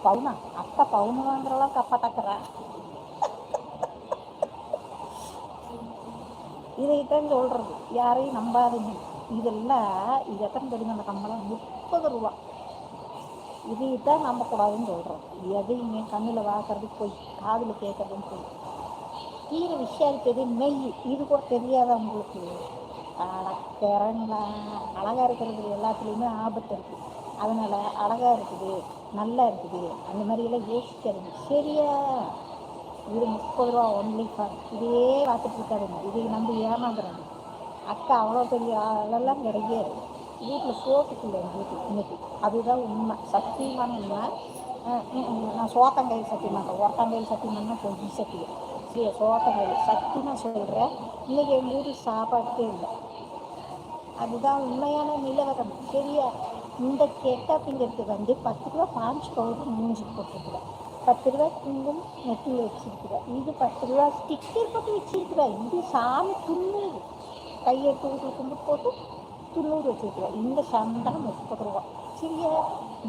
பவுனா அக்கா பவுனு வாங்குற அளவுக்கு அப்பா டக்குறா. இதைத்தான் சொல்கிறது, யாரையும் நம்பாதீங்க. இதெல்லாம் இது எத்தனை தெரியுங்க அந்த கம்பளம்? 30 ரூபா. இதைத்தான் நம்பக்கூடாதுன்னு சொல்கிறோம். எதையுமே கண்ணில் பார்க்கறது போய், காதில் கேட்கறதுன்னு போய், கீரை விசாரிப்பது நெய். இது கூட தெரியாத உங்களுக்கு? அடக்கிறங்களா, அழகாக இருக்கிறது எல்லாத்துலேயுமே ஆபத்து இருக்குது. அதனால் அழகாக இருக்குது, நல்லா இருக்குது, அந்த மாதிரியெல்லாம் யோசிக்காதுங்க, சரியா? இது 30 ரூபா ஒன்லி ஃபார். இதே பார்த்துட்டு இருக்காதுங்க, இதை நம்பி ஏமாந்துறாங்க. அக்கா அவ்வளோ பெரிய ஆளெல்லாம் கிடையாது. வீட்டில் சோத்துக்குள்ள வீட்டு இன்னைக்கு அதுதான் உண்மை, சத்தியமான உண்மை. நான் சோத்தங்கையில் சத்தியம் மாட்டேன், ஒருத்தங்கையில் சத்தியம் பண்ணால் பொய் சத்தியம். சரி, சோத்தங்கையில் சத்தியமாக சொல்கிறேன், இன்றைக்கி எங்கள் வீட்டில் சாப்பாட்டே இல்லை. அதுதான் உண்மையான நிலவரம், சரியா? இந்த கெட்டப்பிங்கிறதுக்கு 10 ரூபா பாஞ்ச் பவுடர் மூஞ்சி போட்டுருக்குறேன், 10 ரூபா குங்குமம் நெத்தியில் வச்சுருக்குறேன், இது 10 ரூபா ஸ்டிக்கர் போட்டு வச்சுருக்குறேன், இது சாமி துண்ணூறு கையெடுத்து வீட்டில் கும்பிட்டு போட்டு துண்ணூறு வச்சுருக்குறேன். இந்த சந்தனம் 30 ரூபா, சரியா?